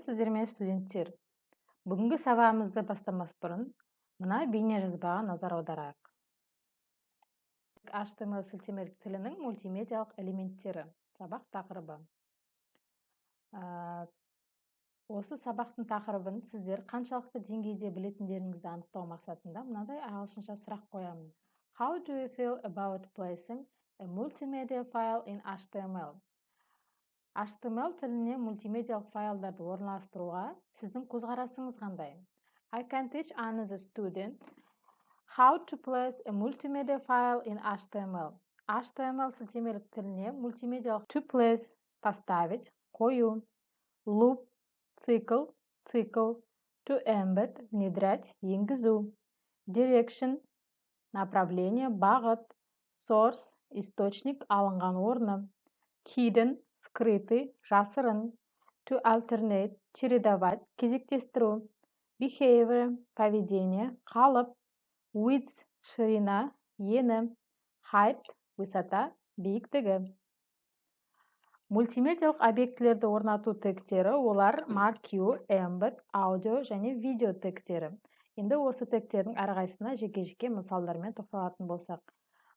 Сәлеметсіздер ме, студенттер? Бүгінгі сабағымызды бастамас бұрын мына бейне жазбаға назар аударайық. HTML сілтемелік тілінің мультимедиалық элементтері. Сабақ тақырыбы. Осы сабақтың тақырыбын сіздер қаншалықты деңгейде білетіндеріңізді анықтау мақсатында мынадай ағылшынша сұрақ қоямын. How do you feel about placing a multimedia file in HTML? HTML тіліне мультимедиалық файлдарды орналастыруға сіздің көзқарасыңыз қандай? I can teach another student how to place a multimedia file in HTML. HTML сілтемелік тіліне мультимедиалық to place поставить, қою, loop, цикл, to embed, внедрять, енгізу, direction, направление, бағыт, source, источник, алынған орны, hidden, скрытый, жасырын, to alternate, чередовать, кезектестіру, behavior, поведение, қалып, width, ширина, ені, height, высота, биіктігі. Мультимедиалық объектілерді орнату тегтері олар marquee, embed, аудио және видео тегтері. Енді осы тегтердің әрқайсысына жеке-жеке мысалдармен тоқталатын болсақ.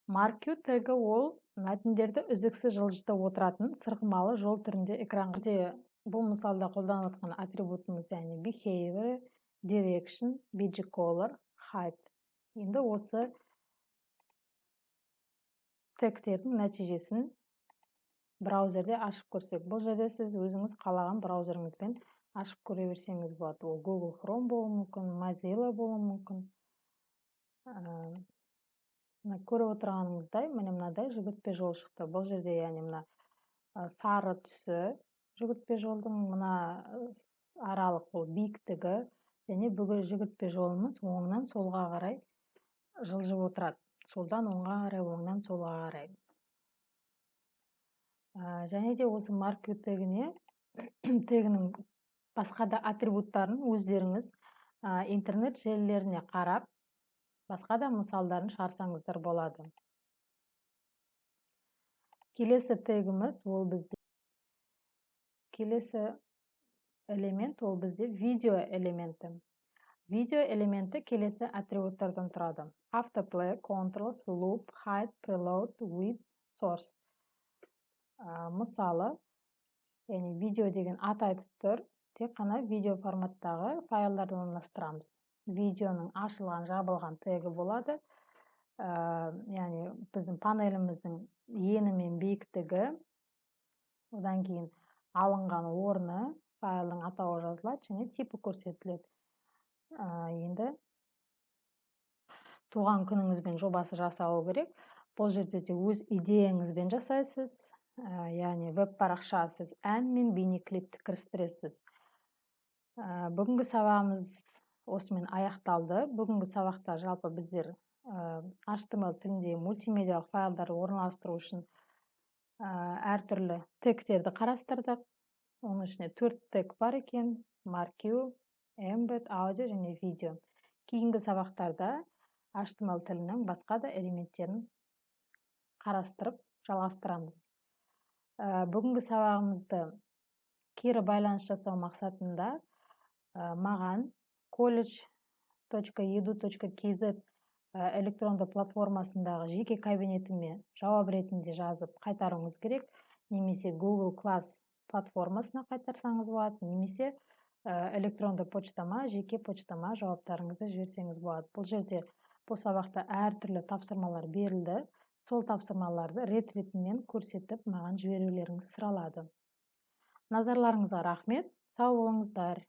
Marquee тегі ол мәтіндерді үздіксіз жылжытып отыратын сырғымалы жол түрінде экранға. Бұл мысалда қолданылып жатқан атрибутымыз яғни behavior, direction, color, height. Енді осы тегтердің нәтижесін браузерде ашып көрсек. Бұл жерде сіз өзіңіз қалаған браузеріңізбен ашып көре берсеңіз болады. Ол Google Chrome болуы мүмкін, Mozilla болуы мүмкін. Көріп отырғаныңыздай, міне мынадай жүгіртпе жол шықты. Бұл жерде яғни мына сары түсі жүгіртпе жолдың, мына аралық ол биіктігі және бүгі жүгіртпе жолымыз оңнан солға қарай жылжып отырады. Солдан оңға қарай, оңнан солға қарай. Және де осы marquee тегінің басқа да атрибуттарын өздеріңіз интернет желілеріне қарап, басқа да мысалдарын шығарсаңыздар болады. Келесі тегіміз ол бізде элемент ол бізде видео элементі. Видео элементі келесі атрибуттардан тұрады. Autoplay, controls, loop, height, preload, width, source. Мысалы, видео деген ат айтып тұр, тек қана видео форматтағы файлдарды орналастырамыз. Видеоның ашылған, жабылған тегі болады. Яғни біздің панеліміздің ені мен биіктігі, одан кейін алынған орны, файлдың атауы жазылады және типі көрсетіледі. Енді туған күніңізбен жобасы жасалу керек. Бұл жерде де өз идеяңызбен жасайсыз. Яғни веб парақша сіз ән мен бейне клипті кірістіресіз. Бүгінгі сабағымыз осымен аяқталды. Бүгінгі сабақта жалпы біздер HTML тілінде мультимедиалық файлдарды орналастыру үшін әртүрлі тегтерді қарастырдық. Оның ішінде 4 тег бар екен: marquee, embed, аудио және видео. Кейінгі сабақтарда HTML тілінің басқа да элементтерін қарастырып жалғастырамыз. Бүгінгі сабағымызды кері байланыс жасау мақсатында маған college.edu.kz электронды платформасындағы жеке кабинетіме жауап ретінде жазып қайтаруыңыз керек. Немесе Google Class платформасына қайтарсаңыз болады, немесе электронды почтама, жеке почтама жауаптарыңызды жіберсеңіз болады. Бұл жерде бұл сабақта әртүрлі тапсырмалар берілді. Сол тапсырмаларды рет-ретімен көрсетіп, маған жіберулеріңіз сұралады. Назарларыңызға рахмет, сау болыңыздар.